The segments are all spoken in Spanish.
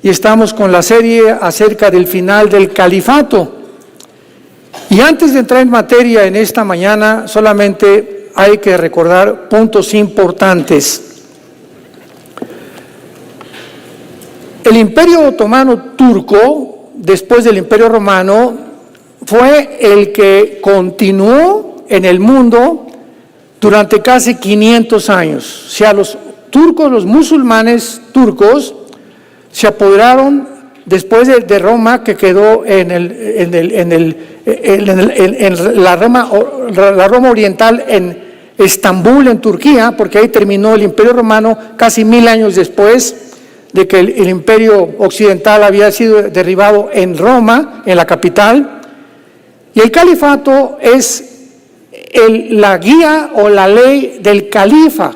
y estamos con la serie acerca del final del califato. Y antes de entrar en materia en esta mañana, solamente hay que recordar puntos importantes. El Imperio Otomano Turco, después del Imperio Romano, fue el que continuó en el mundo durante casi 500 años. O sea, los turcos, los musulmanes turcos, se apoderaron después de Roma, que quedó en la Roma oriental, en Estambul, en Turquía, porque ahí terminó el Imperio Romano casi 1000 años después de que el Imperio Occidental había sido derribado en Roma, en la capital. Y el califato es la guía o la ley del califa.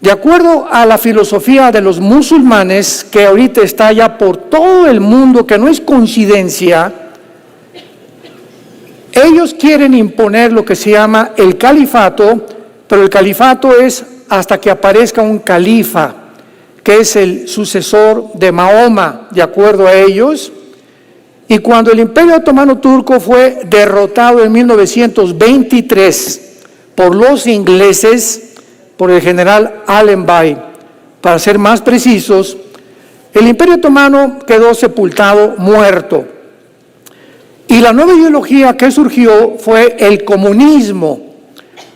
De acuerdo a la filosofía de los musulmanes, que ahorita está ya por todo el mundo, que no es coincidencia, ellos quieren imponer lo que se llama el califato, pero el califato es hasta que aparezca un califa, que es el sucesor de Mahoma, de acuerdo a ellos. Y cuando el Imperio Otomano Turco fue derrotado en 1923 por los ingleses, por el general Allenby, para ser más precisos, el Imperio Otomano quedó sepultado, muerto. Y la nueva ideología que surgió fue el comunismo,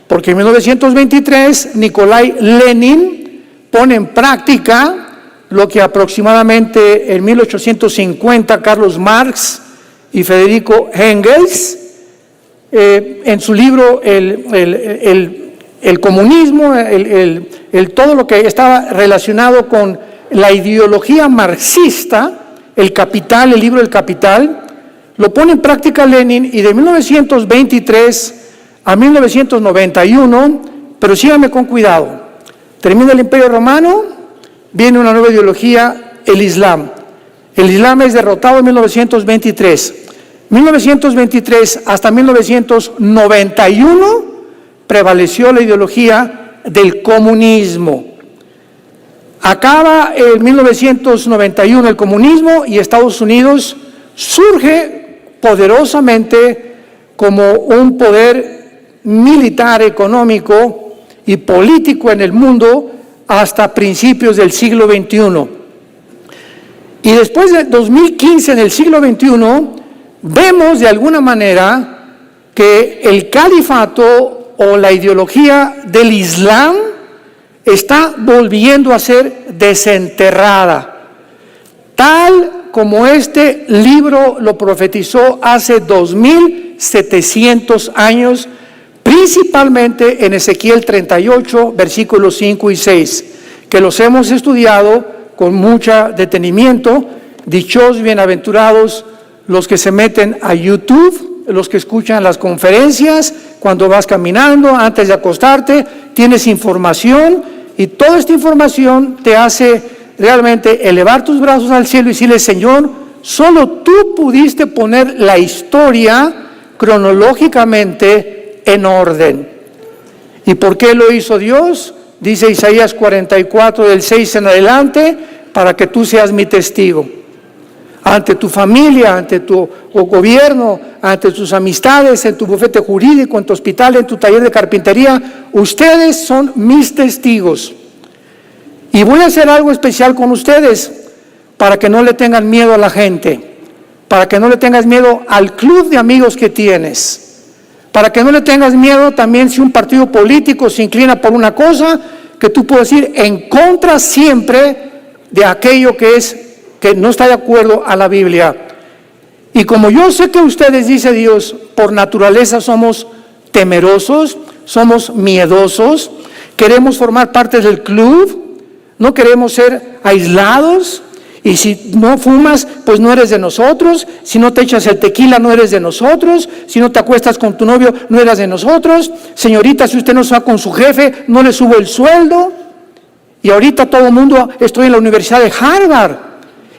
porque en 1923 Nikolai Lenin pone en práctica lo que aproximadamente en 1850 Carlos Marx y Federico Engels, en su libro el comunismo, todo lo que estaba relacionado con la ideología marxista, el Capital, el libro del Capital, lo pone en práctica Lenin, y de 1923 a 1991, pero síganme con cuidado, termina el Imperio Romano, viene una nueva ideología, el Islam. El Islam es derrotado en 1923. 1923 hasta 1991 prevaleció la ideología del comunismo. Acaba en 1991 el comunismo y Estados Unidos surge poderosamente como un poder militar, económico y político en el mundo hasta principios del siglo XXI. Y después de 2015, en el siglo XXI, vemos de alguna manera que el califato o la ideología del Islam está volviendo a ser desenterrada, tal como este libro lo profetizó hace 2700 años, principalmente en Ezequiel 38, versículos 5 y 6, que los hemos estudiado con mucho detenimiento. Dichosos, bienaventurados los que se meten a YouTube, los que escuchan las conferencias, cuando vas caminando, antes de acostarte, tienes información, y toda esta información te hace realmente elevar tus brazos al cielo y decirle: Señor, solo tú pudiste poner la historia cronológicamente en orden. ¿Y por qué lo hizo Dios? Dice Isaías 44, del 6 en adelante, para que tú seas mi testigo. Ante tu familia, ante tu gobierno, ante tus amistades, en tu bufete jurídico, en tu hospital, en tu taller de carpintería, ustedes son mis testigos. Y voy a hacer algo especial con ustedes, para que no le tengan miedo a la gente, para que no le tengas miedo al club de amigos que tienes, para que no le tengas miedo también si un partido político se inclina por una cosa, que tú puedes ir en contra siempre de aquello que no está de acuerdo a la Biblia. Y como yo sé que ustedes, dice Dios, por naturaleza somos temerosos, somos miedosos, queremos formar parte del club, no queremos ser aislados, y si no fumas, pues no eres de nosotros, si no te echas el tequila, no eres de nosotros, si no te acuestas con tu novio, no eres de nosotros, señorita, si usted no se va con su jefe, no le subo el sueldo. Y ahorita todo el mundo, estoy en la Universidad de Harvard,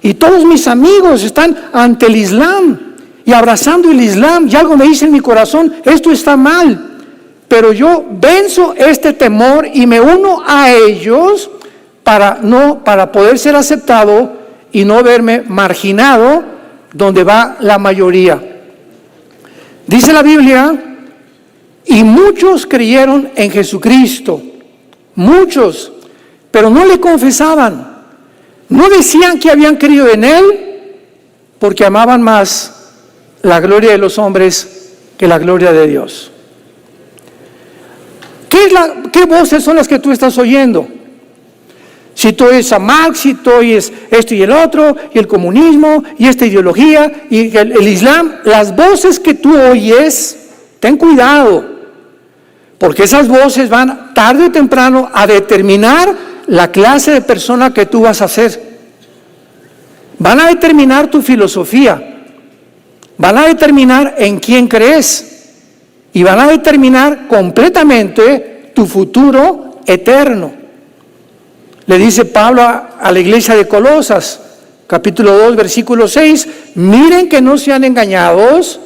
y todos mis amigos están ante el Islam y abrazando el Islam, y algo me dice en mi corazón: esto está mal. Pero yo venzo este temor y me uno a ellos para poder ser aceptado y no verme marginado donde va la mayoría. Dice la Biblia, y muchos creyeron en Jesucristo, muchos, pero no le confesaban, no decían que habían creído en Él, porque amaban más la gloria de los hombres que la gloria de Dios. ¿Qué voces son las que tú estás oyendo? Si tú oyes a Marx, si tú oyes esto y el otro, y el comunismo, y esta ideología, y el Islam, las voces que tú oyes, ten cuidado, porque esas voces van tarde o temprano a determinar la clase de persona que tú vas a ser. Van a determinar tu filosofía, van a determinar en quién crees, y van a determinar completamente tu futuro eterno. Le dice Pablo a la iglesia de Colosas, capítulo 2, versículo 6, miren que no sean engañados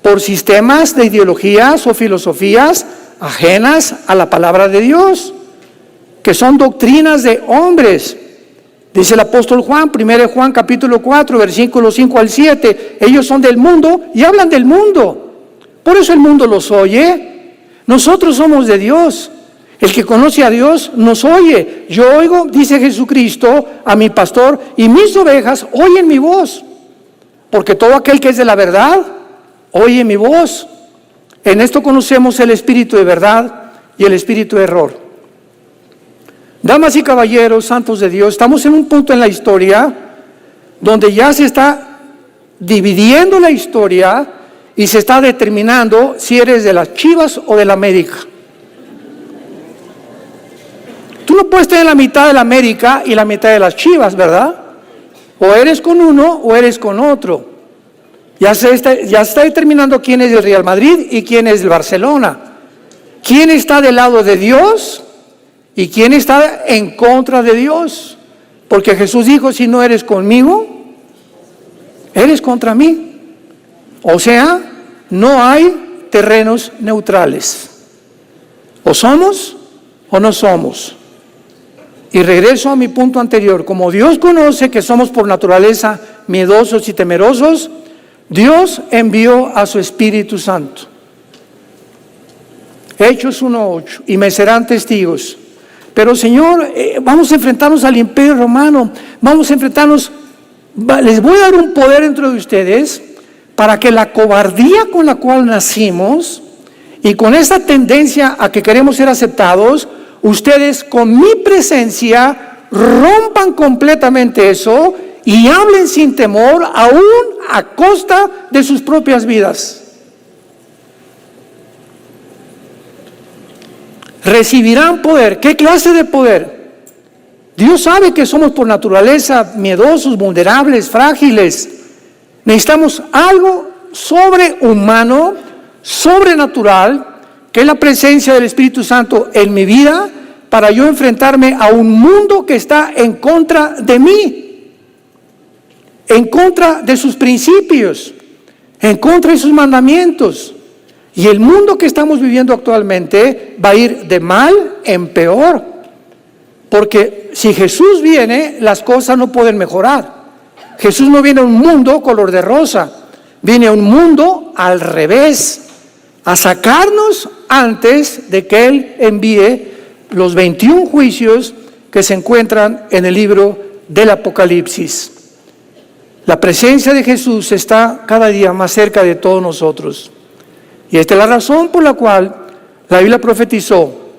por sistemas de ideologías o filosofías ajenas a la palabra de Dios, que son doctrinas de hombres. Dice el apóstol Juan, 1 Juan capítulo 4, versículos 5 al 7, ellos son del mundo y hablan del mundo. Por eso el mundo los oye. Nosotros somos de Dios. El que conoce a Dios nos oye. Yo oigo, dice Jesucristo, a mi pastor, y mis ovejas oyen mi voz. Porque todo aquel que es de la verdad, oye mi voz. En esto conocemos el espíritu de verdad y el espíritu de error. Damas y caballeros, santos de Dios, estamos en un punto en la historia donde ya se está dividiendo la historia y se está determinando si eres de las Chivas o de la América. Tú no puedes tener la mitad de la América y la mitad de las Chivas, ¿verdad? O eres con uno o eres con otro. Ya se está determinando quién es del Real Madrid y quién es del Barcelona. ¿Quién está del lado de Dios y quién está en contra de Dios? Porque Jesús dijo, si no eres conmigo, eres contra mí. O sea, no hay terrenos neutrales. O somos o no somos. Y regreso a mi punto anterior. Como Dios conoce que somos por naturaleza miedosos y temerosos, Dios envió a su Espíritu Santo. Hechos 1:8, y me serán testigos. Pero Señor, vamos a enfrentarnos al Imperio Romano, vamos a enfrentarnos, les voy a dar un poder dentro de ustedes para que la cobardía con la cual nacimos y con esa tendencia a que queremos ser aceptados, ustedes con mi presencia rompan completamente eso y hablen sin temor, aún a costa de sus propias vidas. Recibirán poder. ¿Qué clase de poder? Dios sabe que somos por naturaleza miedosos, vulnerables, frágiles. Necesitamos algo sobrehumano, sobrenatural, que es la presencia del Espíritu Santo en mi vida, para yo enfrentarme a un mundo que está en contra de mí, en contra de sus principios, en contra de sus mandamientos. Y el mundo que estamos viviendo actualmente va a ir de mal en peor, porque si Jesús viene, las cosas no pueden mejorar. Jesús no viene a un mundo color de rosa, viene a un mundo al revés, a sacarnos antes de que Él envíe los 21 juicios que se encuentran en el libro del Apocalipsis. La presencia de Jesús está cada día más cerca de todos nosotros. Y esta es la razón por la cual la Biblia profetizó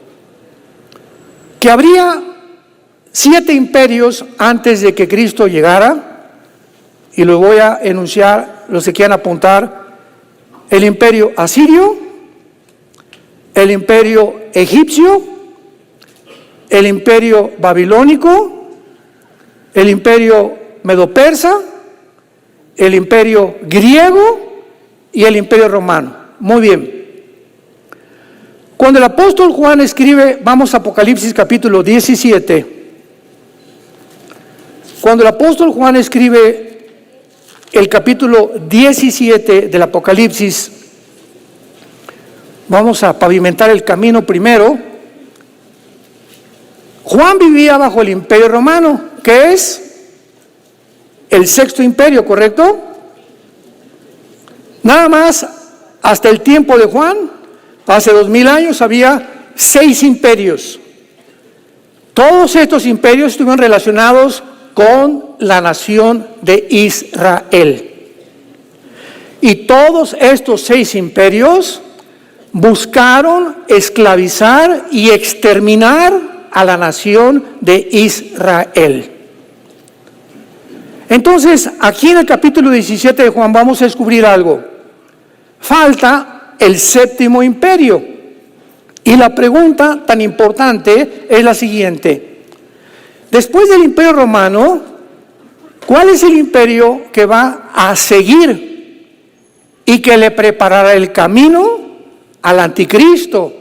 que habría 7 imperios antes de que Cristo llegara. Y lo voy a enunciar, los que quieran apuntar: el imperio asirio, el imperio egipcio, el imperio babilónico, el imperio medo-persa, el imperio griego y el imperio romano. Muy bien. Cuando el apóstol Juan escribe, vamos a Apocalipsis capítulo 17, cuando el apóstol Juan escribe el capítulo 17 del Apocalipsis, vamos a pavimentar el camino primero. Juan vivía bajo el Imperio Romano, que es el sexto imperio, ¿correcto? Nada más hasta el tiempo de Juan, hace 2000 años, había 6 imperios. Todos estos imperios estuvieron relacionados con la nación de Israel. Y todos estos 6 imperios buscaron esclavizar y exterminar a la nación de Israel. Entonces, aquí en el capítulo 17 de Juan vamos a descubrir algo. Falta el séptimo imperio. Y la pregunta tan importante es la siguiente. Después del imperio romano, ¿cuál es el imperio que va a seguir y que le preparará el camino al anticristo?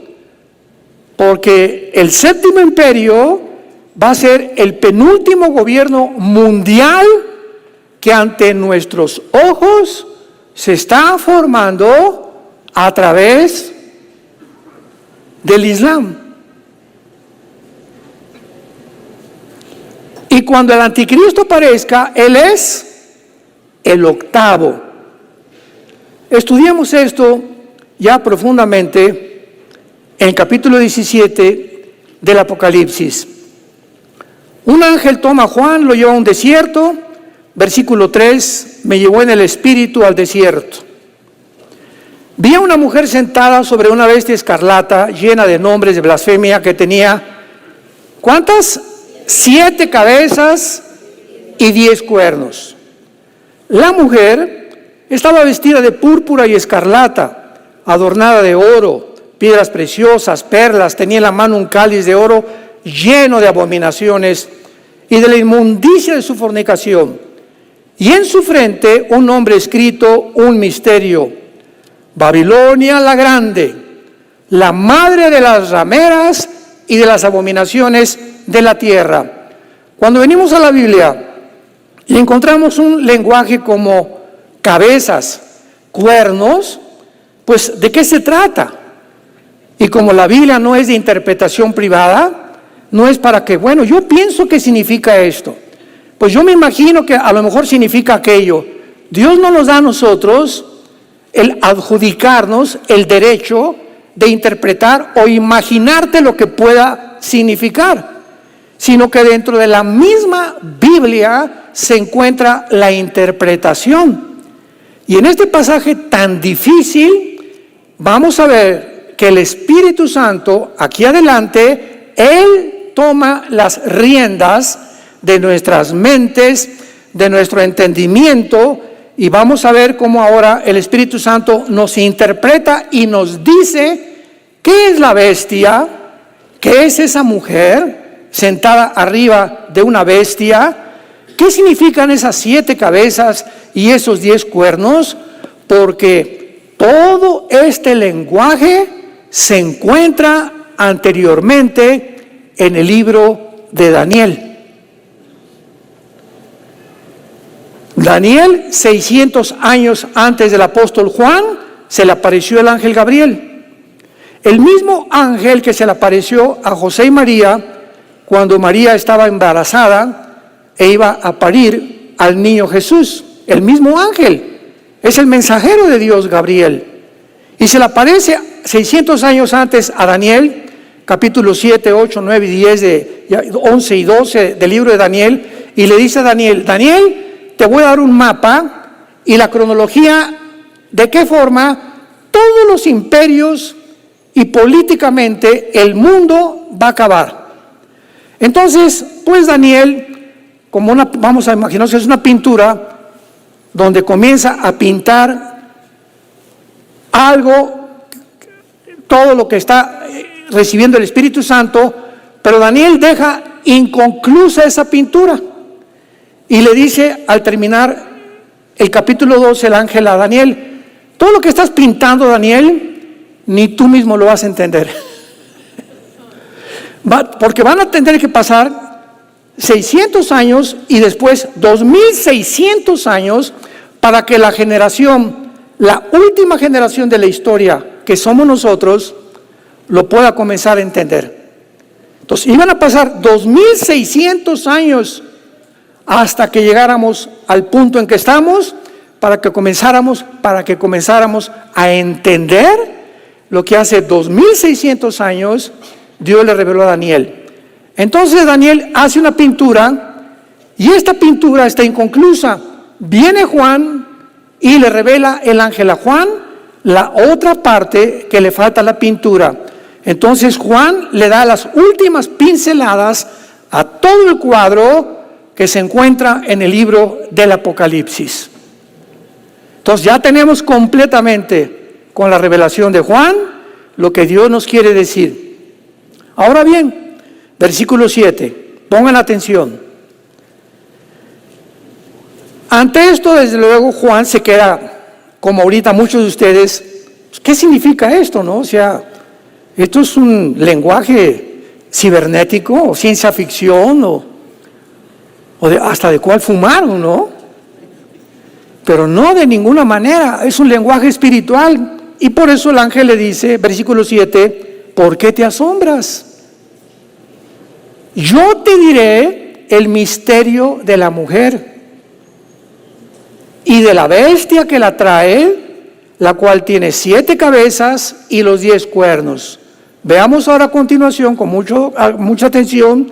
Porque el séptimo imperio va a ser el penúltimo gobierno mundial que ante nuestros ojos se está formando a través del Islam. Y cuando el anticristo aparezca, él es el octavo. Estudiemos esto ya profundamente en el capítulo 17 del Apocalipsis. Un ángel toma a Juan, lo lleva a un desierto. Versículo 3, me llevó en el espíritu al desierto. Vi a una mujer sentada sobre una bestia escarlata, llena de nombres de blasfemia, que tenía, ¿cuántas? 7 cabezas y 10 cuernos. La mujer estaba vestida de púrpura y escarlata, adornada de oro, piedras preciosas, perlas, tenía en la mano un cáliz de oro lleno de abominaciones y de la inmundicia de su fornicación. Y en su frente un nombre escrito, un misterio: Babilonia la Grande, la madre de las rameras y de las abominaciones de la tierra. Cuando venimos a la Biblia y encontramos un lenguaje como cabezas, cuernos, pues ¿de qué se trata? Y como la Biblia no es de interpretación privada, no es para que, bueno, yo pienso que significa esto. Pues yo me imagino que a lo mejor significa aquello. Dios no nos da a nosotros el adjudicarnos el derecho de interpretar o imaginarte lo que pueda significar, sino que dentro de la misma Biblia se encuentra la interpretación. Y en este pasaje tan difícil, vamos a ver que el Espíritu Santo, aquí adelante, Él toma las riendas de nuestras mentes, de nuestro entendimiento, y vamos a ver cómo ahora el Espíritu Santo nos interpreta y nos dice qué es la bestia, qué es esa mujer sentada arriba de una bestia, qué significan esas 7 cabezas y esos 10 cuernos, porque todo este lenguaje se encuentra anteriormente en el libro de Daniel. Daniel, 600 años antes del apóstol Juan, se le apareció el ángel Gabriel. El mismo ángel que se le apareció a José y María cuando María estaba embarazada e iba a parir al niño Jesús. El mismo ángel es el mensajero de Dios, Gabriel. Y se le aparece 600 años antes a Daniel, capítulo 7, 8, 9 y 10, 11 y 12 del libro de Daniel, y le dice a Daniel: Daniel, te voy a dar un mapa y la cronología de qué forma todos los imperios y políticamente el mundo va a acabar. Entonces, pues Daniel, como vamos a imaginarnos que es una pintura donde comienza a pintar algo, todo lo que está recibiendo el Espíritu Santo, pero Daniel deja inconclusa esa pintura. Y le dice al terminar el capítulo 12 el ángel a Daniel: todo lo que estás pintando, Daniel, ni tú mismo lo vas a entender. Porque van a tener que pasar 600 años y después 2600 años para que la generación, la última generación de la historia, que somos nosotros, lo pueda comenzar a entender. Entonces iban a pasar 2600 años hasta que llegáramos al punto en que estamos, para que comenzáramos a entender lo que hace 2600 años Dios le reveló a Daniel. Entonces Daniel hace una pintura y esta pintura está inconclusa. Viene Juan y le revela el ángel a Juan la otra parte que le falta a la pintura. Entonces Juan le da las últimas pinceladas a todo el cuadro que se encuentra en el libro del Apocalipsis. Entonces ya tenemos completamente con la revelación de Juan lo que Dios nos quiere decir. Ahora bien, versículo 7, pongan atención. Ante esto, desde luego, Juan se queda, como ahorita muchos de ustedes, ¿qué significa esto, no? O sea, esto es un lenguaje cibernético, o ciencia ficción, o hasta de cuál fumaron, ¿no? Pero no de ninguna manera, es un lenguaje espiritual. Y por eso el ángel le dice, versículo 7, ¿por qué te asombras? Yo te diré el misterio de la mujer y de la bestia que la trae, la cual tiene 7 cabezas y los 10 cuernos. Veamos ahora a continuación, con mucha atención,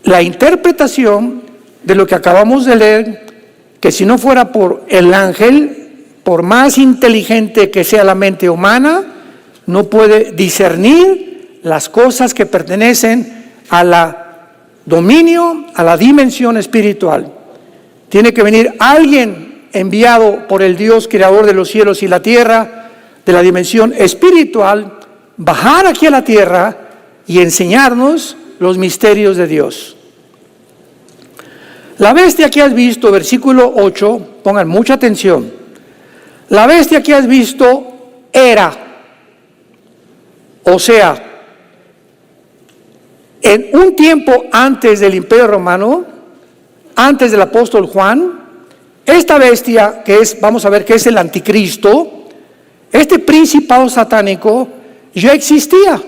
la interpretación de lo que acabamos de leer, que si no fuera por el ángel, por más inteligente que sea la mente humana, no puede discernir las cosas que pertenecen a la dominio, a la dimensión espiritual. Tiene que venir alguien enviado por el Dios creador de los cielos y la tierra, de la dimensión espiritual, bajar aquí a la tierra y enseñarnos los misterios de Dios. La bestia que has visto, versículo 8, pongan mucha atención. La bestia que has visto era, o sea, en un tiempo antes del Imperio Romano, antes del apóstol Juan, esta bestia que es, vamos a ver, que es el anticristo, este principado satánico ya existía.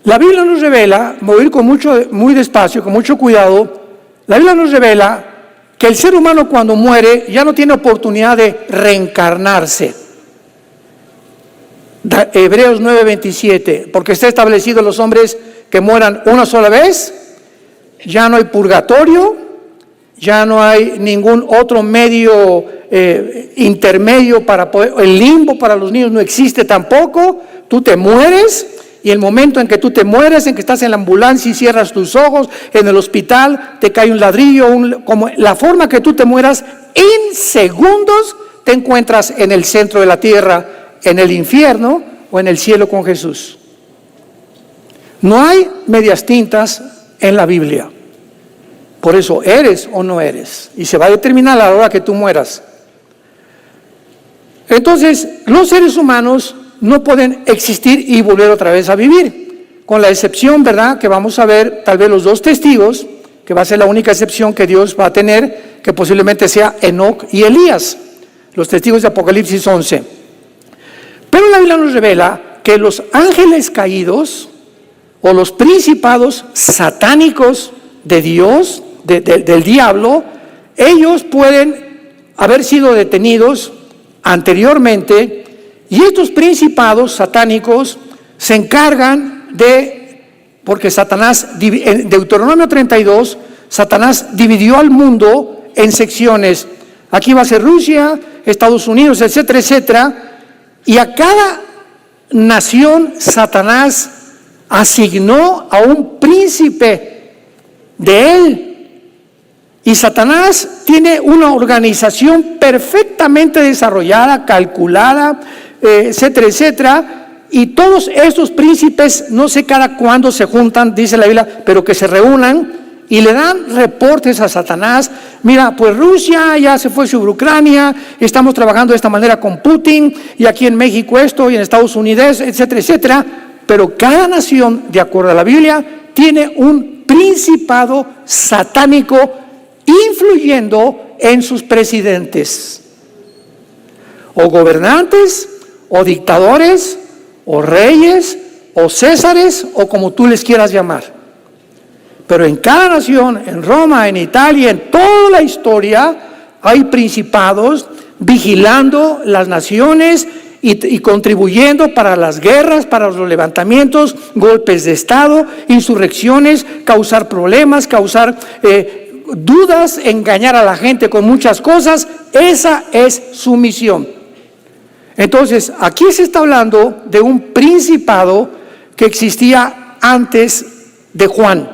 La Biblia nos revela, voy a ir muy despacio, con mucho cuidado. La Biblia nos revela que el ser humano cuando muere ya no tiene oportunidad de reencarnarse. Hebreos 9:27, porque está establecido los hombres que mueran una sola vez, ya no hay purgatorio, ya no hay ningún otro medio intermedio para poder, el limbo para los niños no existe tampoco, tú te mueres. Y el momento en que tú te mueres, en que estás en la ambulancia y cierras tus ojos, en el hospital te cae un ladrillo, como la forma que tú te mueras, en segundos te encuentras en el centro de la tierra, en el infierno o en el cielo con Jesús. No hay medias tintas en la Biblia. Por eso eres o no eres. Y se va a determinar a la hora que tú mueras. Entonces, los seres humanos no pueden existir y volver otra vez a vivir, con la excepción, ¿verdad?, que vamos a ver tal vez los 2 testigos, que va a ser la única excepción que Dios va a tener, que posiblemente sea Enoc y Elías, los testigos de Apocalipsis 11. Pero la Biblia nos revela que los ángeles caídos o los principados satánicos de Dios, del diablo, ellos pueden haber sido detenidos anteriormente. Y estos principados satánicos se encargan porque Satanás, en Deuteronomio 32, Satanás dividió al mundo en secciones. Aquí va a ser Rusia, Estados Unidos, etcétera, etcétera. Y a cada nación Satanás asignó a un príncipe de él. Y Satanás tiene una organización perfectamente desarrollada, calculada, etcétera, etcétera, y todos estos príncipes, no sé cada cuándo se juntan, dice la Biblia, pero que se reúnan y le dan reportes a Satanás. Mira, pues Rusia ya se fue sobre Ucrania, estamos trabajando de esta manera con Putin, y aquí en México esto, y en Estados Unidos, etcétera, etcétera, pero cada nación, de acuerdo a la Biblia, tiene un principado satánico influyendo en sus presidentes, o gobernantes, o dictadores, o reyes, o césares, o como tú les quieras llamar. Pero en cada nación, en Roma, en Italia, en toda la historia, hay principados vigilando las naciones y contribuyendo para las guerras, para los levantamientos, golpes de Estado, insurrecciones, causar problemas, causar dudas, engañar a la gente con muchas cosas. Esa es su misión. Entonces, aquí se está hablando de un principado que existía antes de Juan.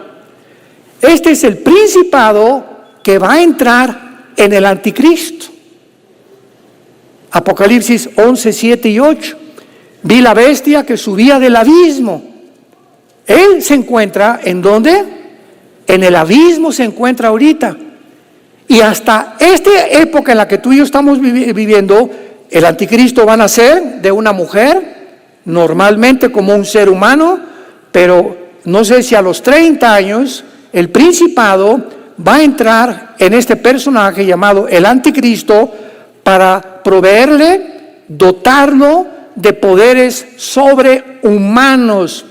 Este es el principado que va a entrar en el anticristo. Apocalipsis 11, 7 y 8. Vi la bestia que subía del abismo. Él se encuentra, ¿en dónde? En el abismo se encuentra ahorita. Y hasta esta época en la que tú y yo estamos viviendo, el anticristo va a nacer de una mujer, normalmente como un ser humano, pero no sé si a los 30 años el principado va a entrar en este personaje llamado el anticristo para proveerle, dotarlo de poderes sobrehumanos,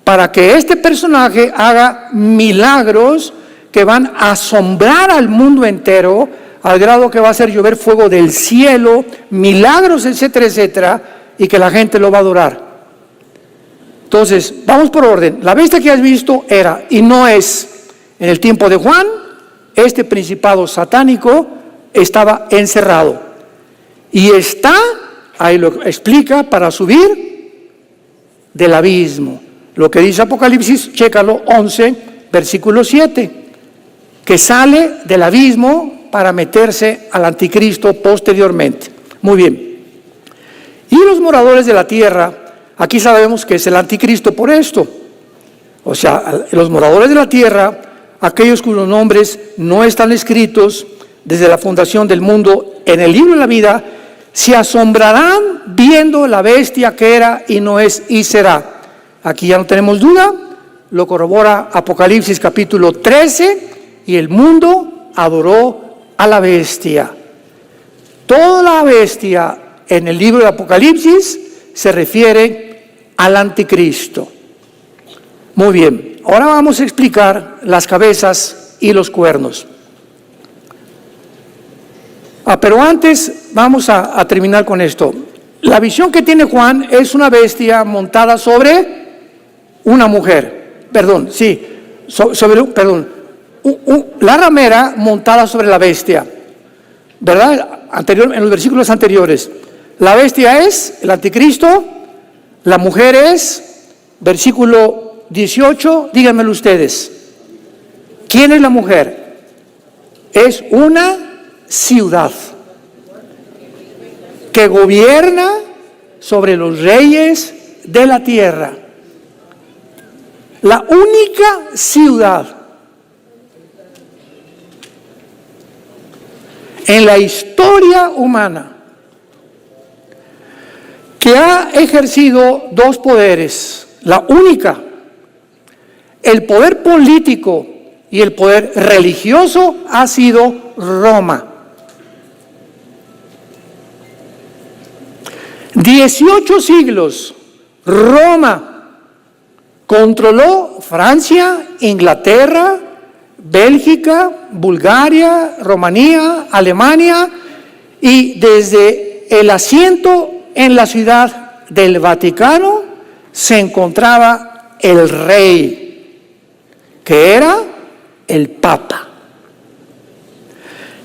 para que este personaje haga milagros que van a asombrar al mundo entero, al grado que va a hacer llover fuego del cielo, milagros, etcétera, etcétera, y que la gente lo va a adorar. Entonces, vamos por orden. La bestia que has visto era, y no es, en el tiempo de Juan, este principado satánico estaba encerrado. Y está, ahí lo explica, para subir del abismo. Lo que dice Apocalipsis, chécalo, 11, versículo 7, que sale del abismo para meterse al anticristo posteriormente. Muy bien. Y los moradores de la tierra, aquí sabemos que es el anticristo por esto. O sea, los moradores de la tierra, aquellos cuyos nombres no están escritos desde la fundación del mundo en el libro de la vida, se asombrarán viendo la bestia que era y no es y será. Aquí ya no tenemos duda, lo corrobora Apocalipsis capítulo 13, y el mundo adoró a la bestia. Toda la bestia en el libro de Apocalipsis se refiere al anticristo. Muy bien, ahora vamos a explicar las cabezas y los cuernos. Pero antes vamos a terminar con esto. La visión que tiene Juan es una bestia montada sobre una mujer. La ramera montada sobre la bestia. ¿Verdad? En los versículos anteriores. La bestia es el anticristo, la mujer es, versículo 18, díganmelo ustedes. ¿Quién es la mujer? Es una ciudad que gobierna sobre los reyes de la tierra. La única ciudad en la historia humana que ha ejercido dos poderes, la única, el poder político y el poder religioso, ha sido Roma. 18 siglos, Roma controló Francia, Inglaterra, Bélgica, Bulgaria, Rumanía, Alemania, y desde el asiento en la ciudad del Vaticano se encontraba el rey, que era el Papa.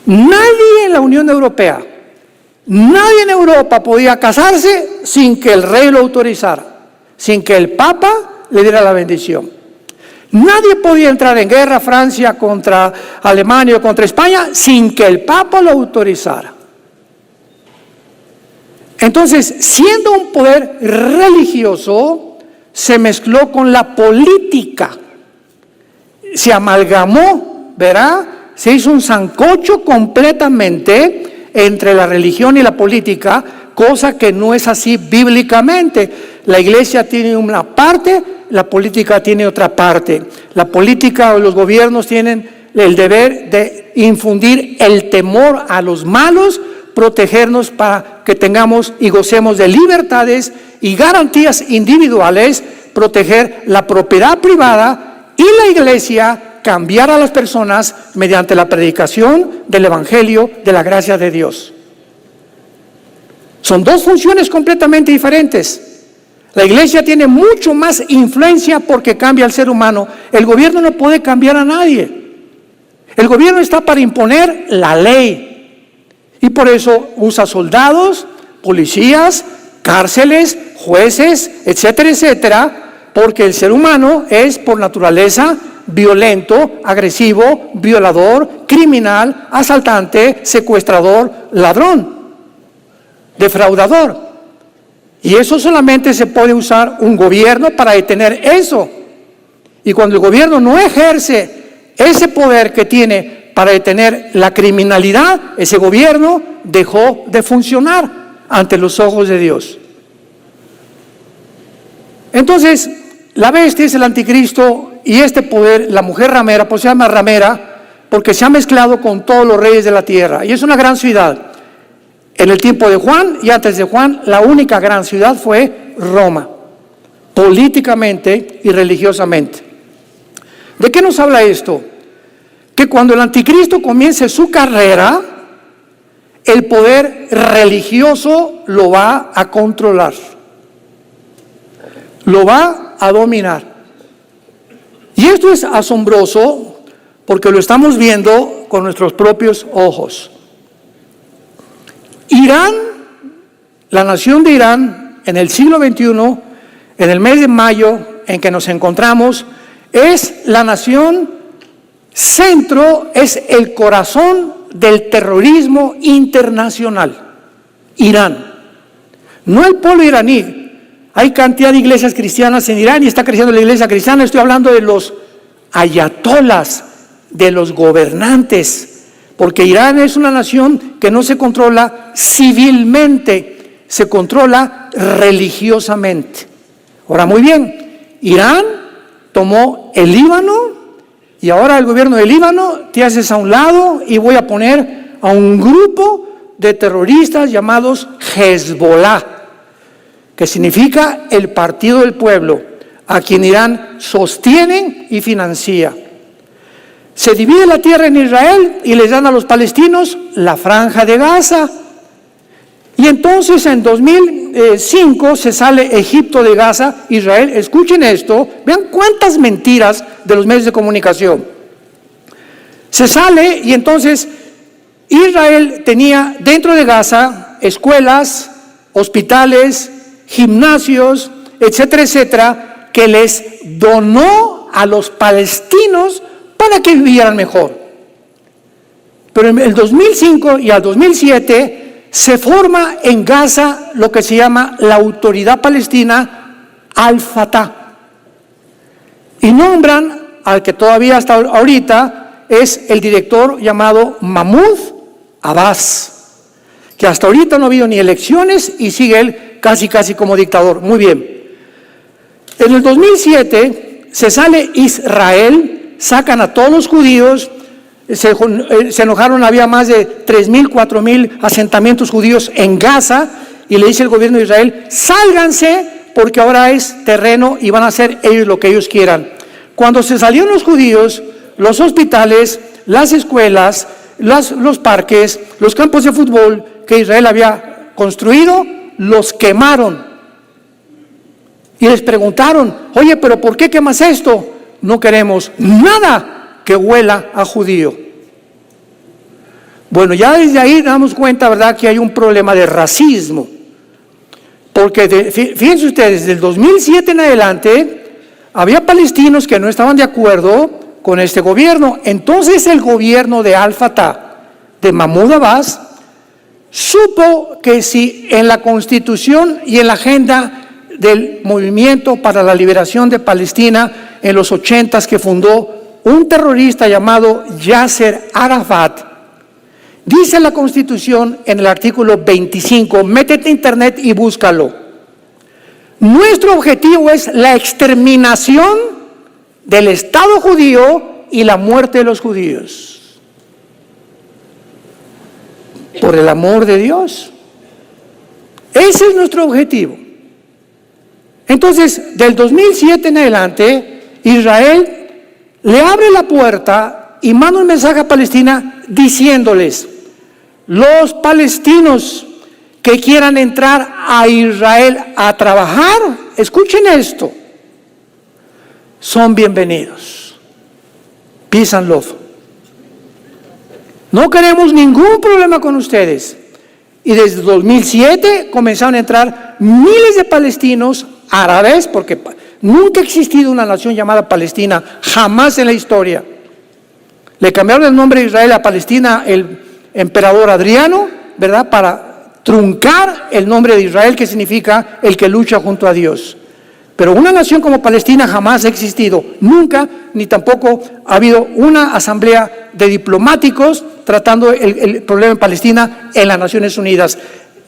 Nadie en la Unión Europea, nadie en Europa podía casarse sin que el rey lo autorizara, sin que el Papa le diera la bendición. Nadie podía entrar en guerra, Francia contra Alemania o contra España, sin que el Papa lo autorizara. Entonces, siendo un poder religioso, se mezcló con la política, se amalgamó, ¿verdad? Se hizo un sancocho completamente entre la religión y la política, cosa que no es así bíblicamente. La iglesia tiene una parte, la política tiene otra parte. La política o los gobiernos tienen el deber de infundir el temor a los malos, protegernos para que tengamos y gocemos de libertades y garantías individuales, proteger la propiedad privada y la iglesia cambiar a las personas mediante la predicación del evangelio de la gracia de Dios. Son dos funciones completamente diferentes. La iglesia tiene mucho más influencia porque cambia al ser humano. El gobierno no puede cambiar a nadie. El gobierno está para imponer la ley. Y por eso usa soldados, policías, cárceles, jueces, etcétera, etcétera, porque el ser humano es por naturaleza violento, agresivo, violador, criminal, asaltante, secuestrador, ladrón, defraudador. Y eso solamente se puede usar un gobierno para detener eso. Y cuando el gobierno no ejerce ese poder que tiene para detener la criminalidad, ese gobierno dejó de funcionar ante los ojos de Dios. Entonces, la bestia es el anticristo y este poder, la mujer ramera, pues se llama ramera porque se ha mezclado con todos los reyes de la tierra. Y es una gran ciudad. En el tiempo de Juan y antes de Juan, la única gran ciudad fue Roma, políticamente y religiosamente. ¿De qué nos habla esto? Que cuando el anticristo comience su carrera, el poder religioso lo va a controlar, lo va a dominar. Y esto es asombroso porque lo estamos viendo con nuestros propios ojos. Irán, la nación de Irán, en el siglo XXI, en el mes de mayo en que nos encontramos, es la nación centro, es el corazón del terrorismo internacional. Irán, no el pueblo iraní. Hay cantidad de iglesias cristianas en Irán y está creciendo la iglesia cristiana. Estoy hablando de los ayatolas, de los gobernantes, porque Irán es una nación que no se controla civilmente, se controla religiosamente. Ahora, muy bien, Irán tomó el Líbano y ahora el gobierno del Líbano te haces a un lado y voy a poner a un grupo de terroristas llamados Hezbollah, que significa el partido del pueblo, a quien Irán sostiene y financia. Se divide la tierra en Israel y les dan a los palestinos la franja de Gaza. Y entonces en 2005 se sale Egipto de Gaza, Israel. Escuchen esto, vean cuántas mentiras de los medios de comunicación. Se sale y entonces Israel tenía dentro de Gaza escuelas, hospitales, gimnasios, etcétera, etcétera, que les donó a los palestinos para que vivieran mejor. Pero en el 2005 y al 2007 se forma en Gaza lo que se llama la Autoridad Palestina Al-Fatah. Y nombran al que todavía hasta ahorita es el director llamado Mahmoud Abbas, que hasta ahorita no ha habido ni elecciones y sigue él casi como dictador. Muy bien. En el 2007 se sale Israel, sacan a todos los judíos, se enojaron, había más de 3,000, 4,000 asentamientos judíos en Gaza, y le dice el gobierno de Israel, sálganse porque ahora es terreno y van a hacer ellos lo que ellos quieran. Cuando se salieron los judíos, los hospitales, las escuelas, los parques, los campos de fútbol que Israel había construido, los quemaron. Y les preguntaron, oye, pero ¿por qué quemas esto? No queremos nada que huela a judío. Bueno, ya desde ahí damos cuenta, ¿verdad?, que hay un problema de racismo. Porque fíjense ustedes, desde el 2007 en adelante, había palestinos que no estaban de acuerdo con este gobierno. Entonces el gobierno de Al-Fatah, de Mahmoud Abbas, supo que si en la Constitución y en la agenda del Movimiento para la Liberación de Palestina en los 80s que fundó un terrorista llamado Yasser Arafat, dice la Constitución en el artículo 25, métete a internet y búscalo, nuestro objetivo es la exterminación del Estado judío y la muerte de los judíos. Por el amor de Dios. Ese es nuestro objetivo. Entonces, del 2007 en adelante, Israel le abre la puerta y manda un mensaje a Palestina diciéndoles: los palestinos que quieran entrar a Israel a trabajar, escuchen esto, son bienvenidos. Peace and love. No queremos ningún problema con ustedes. Y desde 2007 comenzaron a entrar miles de palestinos árabes, porque nunca ha existido una nación llamada Palestina, jamás en la historia. Le cambiaron el nombre de Israel a Palestina el emperador Adriano, ¿verdad?, para truncar el nombre de Israel, que significa el que lucha junto a Dios. Pero una nación como Palestina jamás ha existido, nunca, ni tampoco ha habido una asamblea de diplomáticos tratando el problema en Palestina en las Naciones Unidas.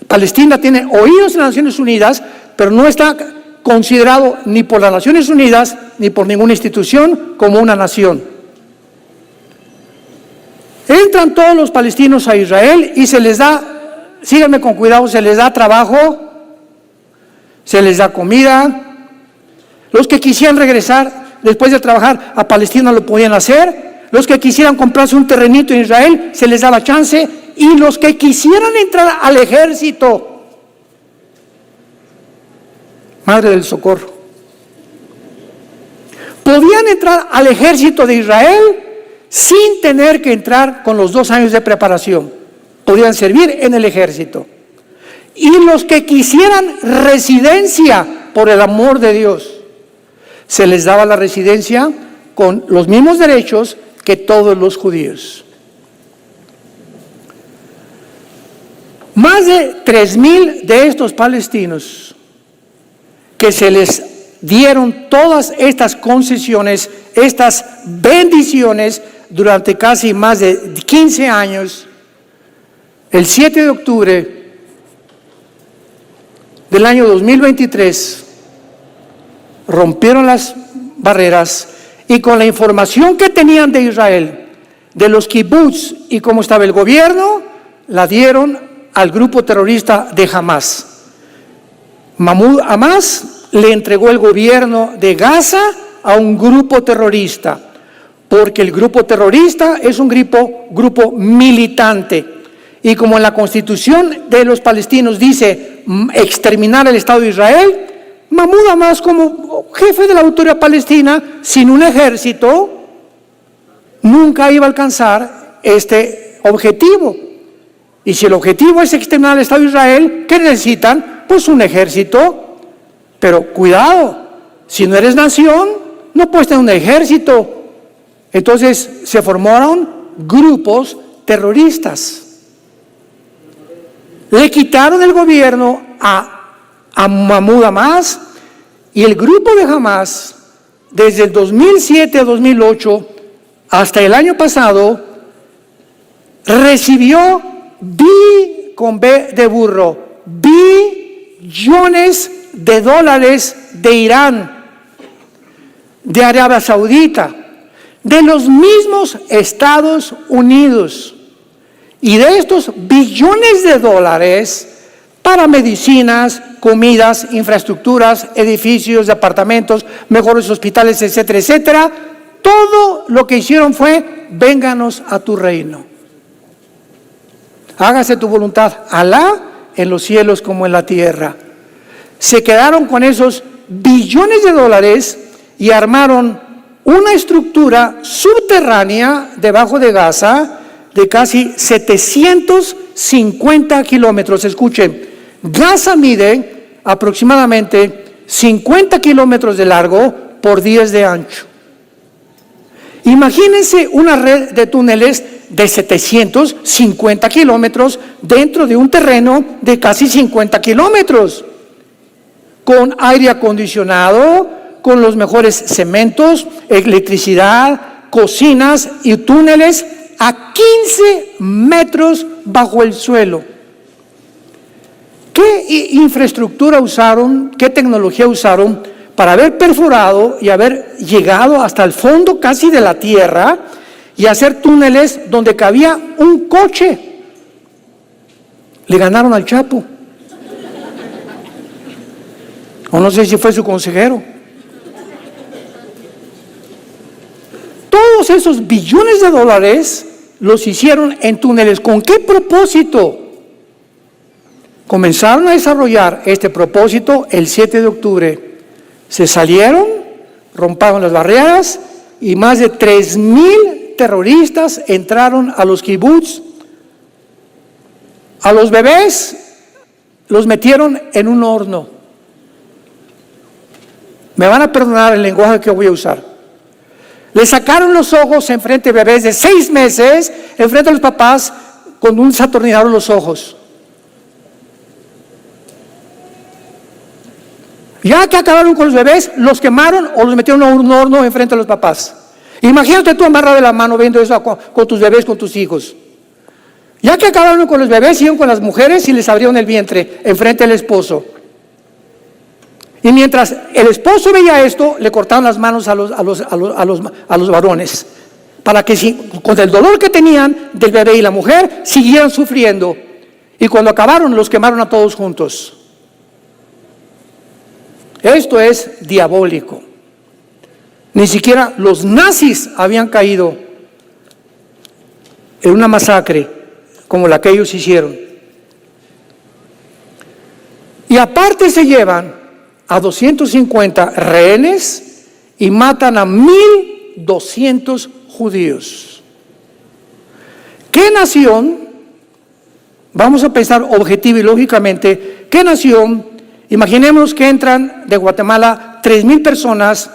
Palestina tiene oídos en las Naciones Unidas, pero no está considerado ni por las Naciones Unidas ni por ninguna institución como una nación. Entran todos los palestinos a Israel y se les da, síganme con cuidado, se les da trabajo, se les da comida. Los que quisieran regresar después de trabajar a Palestina lo podían hacer. Los que quisieran comprarse un terrenito en Israel se les daba chance. Y los que quisieran entrar al ejército, Madre del Socorro, podían entrar al ejército de Israel sin tener que entrar con los 2 años de preparación. Podían servir en el ejército. Y los que quisieran residencia, por el amor de Dios, se les daba la residencia con los mismos derechos que todos los judíos. Más de 3,000 de estos palestinos que se les dieron todas estas concesiones, estas bendiciones durante casi más de 15 años, el 7 de octubre del año 2023, rompieron las barreras y con la información que tenían de Israel, de los kibbutz y cómo estaba el gobierno, la dieron al grupo terrorista de Hamás. Mahmoud Abbas le entregó el gobierno de Gaza a un grupo terrorista, porque el grupo terrorista es un grupo militante. Y como en la Constitución de los palestinos dice exterminar el Estado de Israel, Mahmoud Abbas, como jefe de la autoridad palestina, sin un ejército, nunca iba a alcanzar este objetivo. Y si el objetivo es exterminar al Estado de Israel, ¿qué necesitan? Pues un ejército. Pero cuidado, si no eres nación, no puedes tener un ejército. Entonces se formaron grupos terroristas. Le quitaron el gobierno a Mahmoud Abbas, y el grupo de Hamás, desde el 2007 a 2008 hasta el año pasado, recibió con B de burro, billones de dólares de Irán, de Arabia Saudita, de los mismos Estados Unidos. Y de estos billones de dólares para medicinas, comidas, infraestructuras, edificios, departamentos, mejores hospitales, etcétera, etcétera, todo lo que hicieron fue: vénganos a tu reino. Hágase tu voluntad, Alá, en los cielos como en la tierra. Se quedaron con esos billones de dólares y armaron una estructura subterránea debajo de Gaza de casi 750 kilómetros. Escuchen, Gaza mide aproximadamente 50 kilómetros de largo por 10 de ancho. Imagínense una red de túneles de 750 kilómetros dentro de un terreno de casi 50 kilómetros, con aire acondicionado, con los mejores cementos, electricidad, cocinas y túneles a 15 metros bajo el suelo. ¿Qué infraestructura usaron, qué tecnología usaron para haber perforado y haber llegado hasta el fondo casi de la tierra y hacer túneles donde cabía un coche? Le ganaron al Chapo. O no sé si fue su consejero. todos esos billones de dólares los hicieron en túneles. ¿Con qué propósito? Comenzaron a desarrollar este propósito el 7 de octubre. Se salieron, rompieron las barreras y más de 3,000 terroristas entraron a los kibutz. A los bebés los metieron en un horno. Me van a perdonar el lenguaje que voy a usar. Les sacaron los ojos enfrente de bebés de 6 meses, enfrente de los papás, con un destornillador los ojos. Ya que acabaron con los bebés, los quemaron o los metieron a un horno enfrente de los papás. Imagínate tú amarrado de la mano viendo eso con tus bebés, con tus hijos. Ya que acabaron con los bebés, siguieron con las mujeres y les abrieron el vientre enfrente del esposo. Y mientras el esposo veía esto, le cortaron las manos a los varones, para que con el dolor que tenían del bebé y la mujer, siguieran sufriendo. Y cuando acabaron, los quemaron a todos juntos. Esto es diabólico. Ni siquiera los nazis habían caído en una masacre como la que ellos hicieron. Y aparte se llevan a 250 rehenes y matan a 1,200 judíos. ¿Qué nación, vamos a pensar objetivo y lógicamente, qué nación, imaginemos que entran de Guatemala 3,000 personas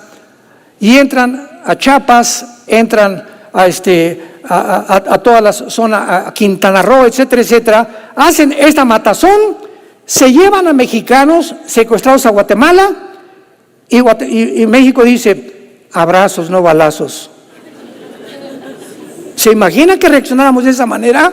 y entran a Chiapas, entran a toda la zona, a Quintana Roo, etcétera, etcétera, hacen esta matazón, se llevan a mexicanos secuestrados a Guatemala y México dice, abrazos, no balazos. ¿Se imagina que reaccionáramos de esa manera?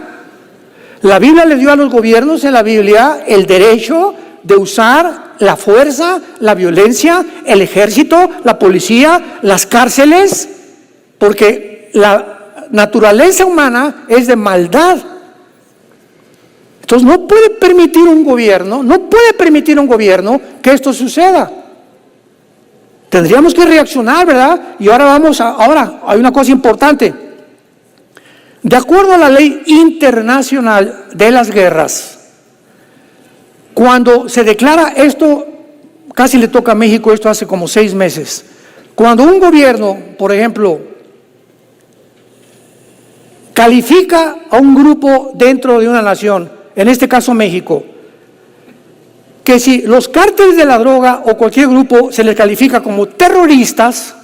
La Biblia le dio a los gobiernos en la Biblia el derecho de usar la fuerza, la violencia, el ejército, la policía, las cárceles, porque la naturaleza humana es de maldad. Entonces no puede permitir un gobierno que esto suceda. Tendríamos que reaccionar, ¿verdad? Y ahora hay una cosa importante. De acuerdo a la ley internacional de las guerras, cuando se declara esto, casi le toca a México esto hace como 6 meses. Cuando un gobierno, por ejemplo, califica a un grupo dentro de una nación, en este caso México, que si los cárteles de la droga o cualquier grupo se les califica como terroristas,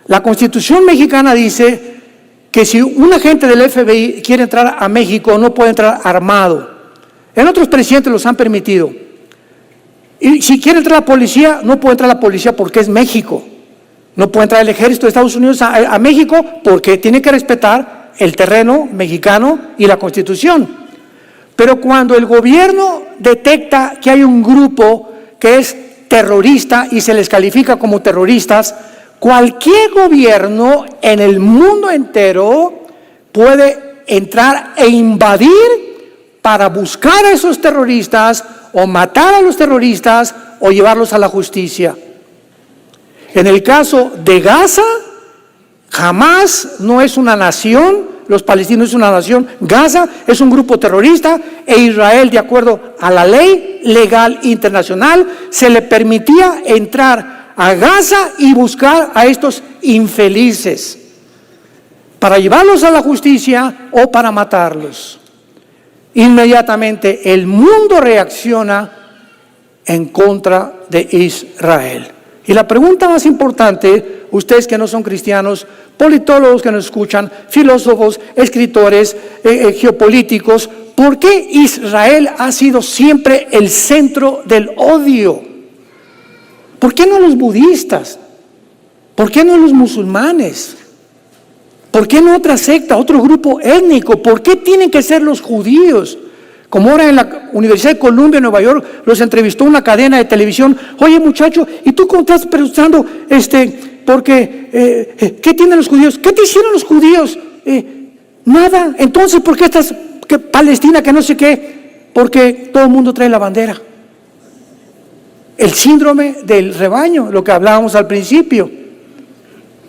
la Constitución mexicana dice que si un agente del FBI quiere entrar a México no puede entrar armado. En otros presidentes los han permitido. Y si quiere entrar la policía, no puede entrar la policía porque es México. No puede entrar el ejército de Estados Unidos a México porque tiene que respetar el terreno mexicano y la Constitución. Pero cuando el gobierno detecta que hay un grupo que es terrorista y se les califica como terroristas, cualquier gobierno en el mundo entero puede entrar e invadir para buscar a esos terroristas o matar a los terroristas o llevarlos a la justicia. En el caso de Gaza, Hamás no es una nación, los palestinos es una nación, Gaza es un grupo terrorista e Israel, de acuerdo a la ley legal internacional, se le permitía entrar a Gaza y buscar a estos infelices para llevarlos a la justicia o para matarlos. Inmediatamente el mundo reacciona en contra de Israel. Y la pregunta más importante, ustedes que no son cristianos, politólogos que nos escuchan, filósofos, escritores, geopolíticos, ¿por qué Israel ha sido siempre el centro del odio? ¿Por qué no los budistas? ¿Por qué no los musulmanes? ¿Por qué no otra secta, otro grupo étnico? ¿Por qué tienen que ser los judíos? Como ahora en la Universidad de Columbia, en Nueva York, los entrevistó una cadena de televisión. Oye, muchacho, ¿y tú cómo estás pensando? Porque, ¿qué tienen los judíos? ¿Qué te hicieron los judíos? Nada. Entonces, ¿por qué estás Palestina, que no sé qué? Porque todo el mundo trae la bandera. El síndrome del rebaño, lo que hablábamos al principio.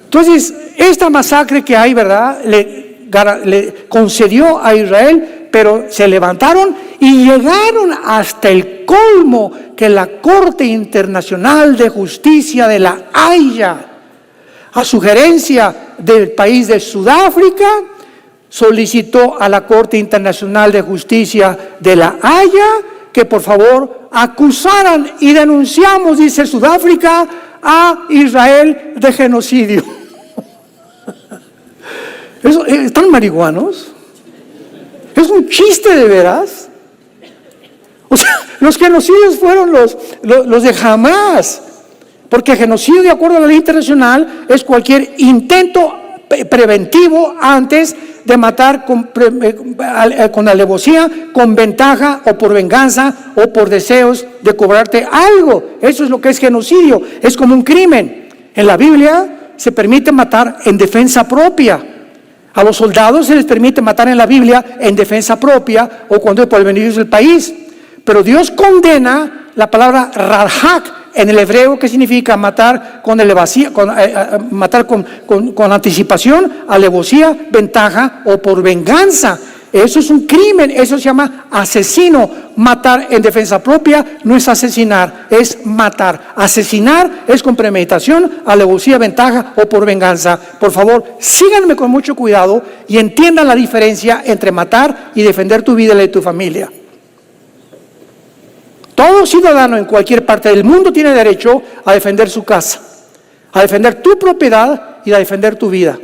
Entonces, esta masacre que hay, ¿verdad?, le concedió a Israel, pero se levantaron y llegaron hasta el colmo que la Corte Internacional de Justicia de la Haya, a sugerencia del país de Sudáfrica, solicitó a la Corte Internacional de Justicia de la Haya que por favor acusaran y denunciamos, dice Sudáfrica, a Israel de genocidio. ¿Están marihuanos? ¿Es un chiste de veras? O sea, los genocidios fueron los de Hamás, porque genocidio, de acuerdo a la ley internacional, es cualquier intento preventivo antes de matar con alevosía, con ventaja o por venganza o por deseos de cobrarte algo. Eso es lo que es genocidio, es como un crimen. En la Biblia se permite matar en defensa propia. A los soldados se les permite matar en la Biblia en defensa propia o cuando es por el beneficio del país. Pero Dios condena la palabra radhak en el hebreo, que significa matar con alevosía, matar con anticipación, alevosía, ventaja o por venganza. Eso es un crimen, eso se llama asesino. Matar en defensa propia no es asesinar, es matar. Asesinar es con premeditación, alevosía, ventaja o por venganza. Por favor, síganme con mucho cuidado y entiendan la diferencia entre matar y defender tu vida y la de tu familia. Todo ciudadano en cualquier parte del mundo tiene derecho a defender su casa, a defender tu propiedad y a defender tu vida.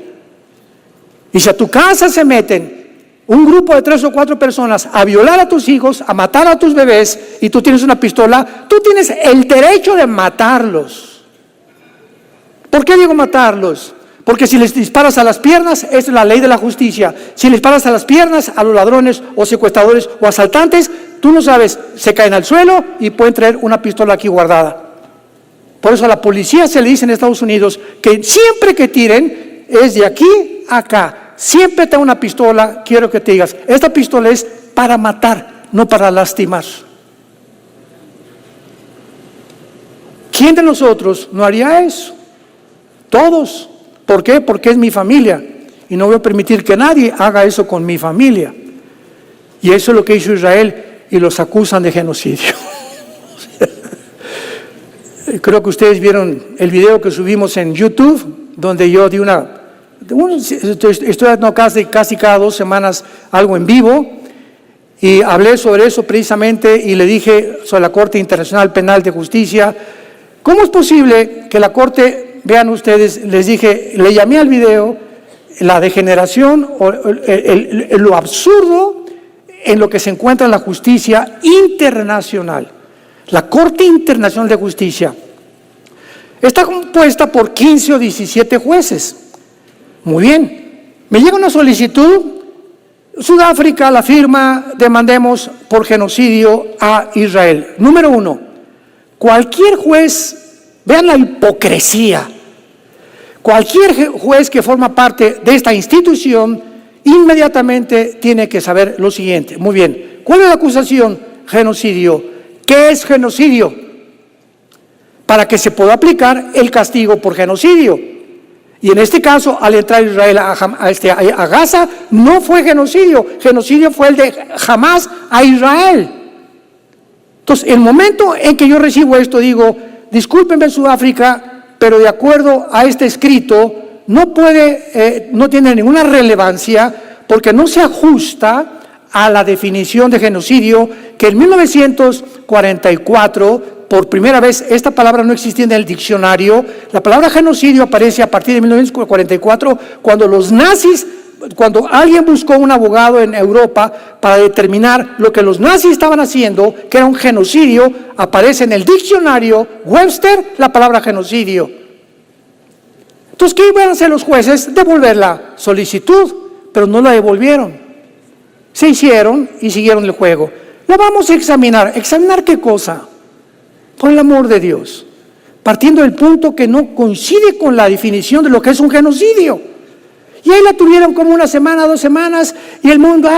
Y si a tu casa se meten un grupo de 3 o 4 personas a violar a tus hijos, a matar a tus bebés, y tú tienes una pistola, tú tienes el derecho de matarlos. ¿Por qué digo matarlos? Porque si les disparas a las piernas, es la ley de la justicia. Si les disparas a las piernas a los ladrones o secuestradores o asaltantes, tú no sabes, se caen al suelo y pueden traer una pistola aquí guardada. Por eso a la policía se le dice en Estados Unidos que siempre que tiren es de aquí a acá. Siempre tenga una pistola, quiero que te digas, esta pistola es para matar, no para lastimar. ¿Quién de nosotros no haría eso? Todos. ¿Por qué? Porque es mi familia y no voy a permitir que nadie haga eso con mi familia. Y eso es lo que hizo Israel y los acusan de genocidio. Creo que ustedes vieron el video que subimos en YouTube, donde yo di estoy dando casi cada 2 semanas algo en vivo, y hablé sobre eso precisamente y le dije sobre la Corte Internacional Penal de Justicia. ¿Cómo es posible que la Corte, vean ustedes, les dije, le llamé al video la degeneración o lo absurdo en lo que se encuentra en la justicia internacional? La Corte Internacional de Justicia está compuesta por 15 o 17 jueces. Muy bien, me llega una solicitud, Sudáfrica la firma, demandemos por genocidio a Israel. Número 1, cualquier juez, vean la hipocresía, cualquier juez que forma parte de esta institución inmediatamente tiene que saber lo siguiente. Muy bien, ¿cuál es la acusación? Genocidio. ¿Qué es genocidio? Para que se pueda aplicar el castigo por genocidio. Y en este caso, al entrar Israel a Gaza, no fue genocidio. Genocidio fue el de Hamás a Israel. Entonces, el momento en que yo recibo esto, digo, discúlpenme Sudáfrica, pero de acuerdo a este escrito, no tiene ninguna relevancia porque no se ajusta a la definición de genocidio que en 1944, por primera vez, esta palabra no existía en el diccionario. La palabra genocidio aparece a partir de 1944, cuando alguien buscó un abogado en Europa para determinar lo que los nazis estaban haciendo, que era un genocidio, aparece en el diccionario Webster la palabra genocidio. Entonces, ¿qué iban a hacer los jueces? Devolver la solicitud, pero no la devolvieron. Se hicieron y siguieron el juego. La vamos a examinar. ¿Examinar qué cosa? Por el amor de Dios, partiendo del punto que no coincide con la definición de lo que es un genocidio. Y ahí la tuvieron como 1 semana, 2 semanas, y el mundo,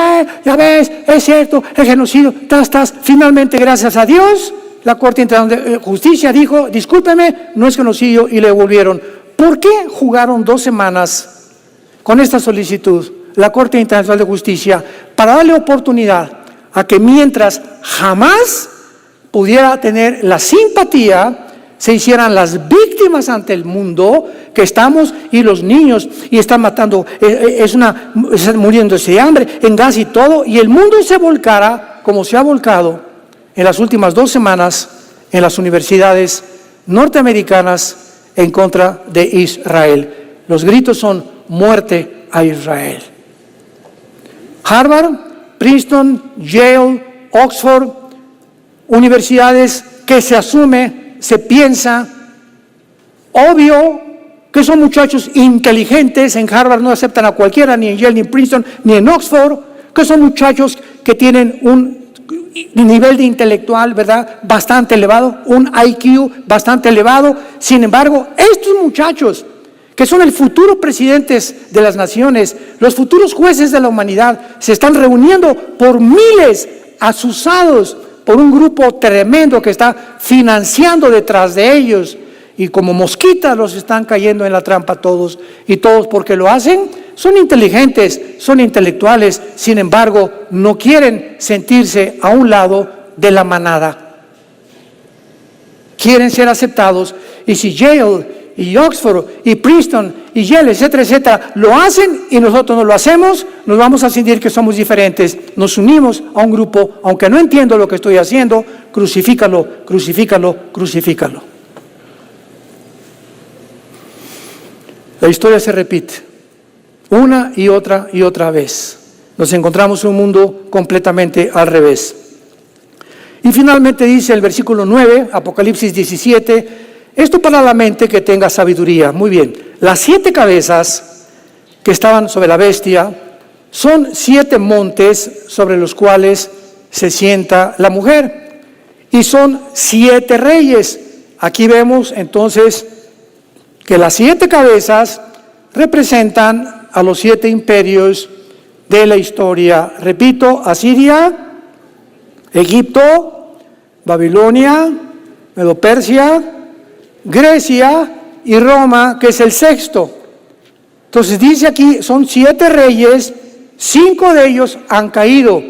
ya ves, es cierto, el genocidio, finalmente, gracias a Dios, la Corte Internacional de Justicia dijo, discúlpeme, no es genocidio, y le devolvieron. ¿por qué jugaron 2 semanas con esta solicitud la Corte Internacional de Justicia? Para darle oportunidad a que mientras jamás pudiera tener la simpatía, se hicieran las víctimas ante el mundo, que estamos, y los niños, y están matando, están muriéndose de hambre en Gaza y todo, y el mundo se volcara, como se ha volcado en las últimas 2 semanas, en las universidades norteamericanas en contra de Israel. Los gritos son: muerte a Israel. Harvard, Princeton, Yale, Oxford, universidades que se asume, se piensa, obvio que son muchachos inteligentes. En Harvard no aceptan a cualquiera, ni en Yale, ni en Princeton, ni en Oxford, que son muchachos que tienen un nivel de intelectual, ¿verdad?, bastante elevado, un IQ bastante elevado. Sin embargo, estos muchachos, que son el futuro presidentes de las naciones, los futuros jueces de la humanidad, se están reuniendo por miles, asusados por un grupo tremendo que está financiando detrás de ellos, y como mosquitas los están cayendo en la trampa todos, y todos porque lo hacen, son inteligentes, son intelectuales, sin embargo no quieren sentirse a un lado de la manada, quieren ser aceptados. Y si Yale y Oxford y Princeton y Yale, etcétera, etcétera, lo hacen y nosotros no lo hacemos, nos vamos a sentir que somos diferentes. Nos unimos a un grupo, aunque no entiendo lo que estoy haciendo, crucifícalo, crucifícalo, crucifícalo. La historia se repite una y otra vez. Nos encontramos en un mundo completamente al revés. Y finalmente dice el versículo 9, Apocalipsis 17, esto para la mente que tenga sabiduría. Muy bien, las 7 cabezas que estaban sobre la bestia son 7 montes sobre los cuales se sienta la mujer, y son 7 reyes. Aquí vemos entonces que las 7 cabezas representan a los 7 imperios de la historia. Repito: Asiria, Egipto, Babilonia, Medo-Persia, Grecia y Roma, que es el 6º. Entonces dice aquí, son 7 reyes, 5 de ellos han caído.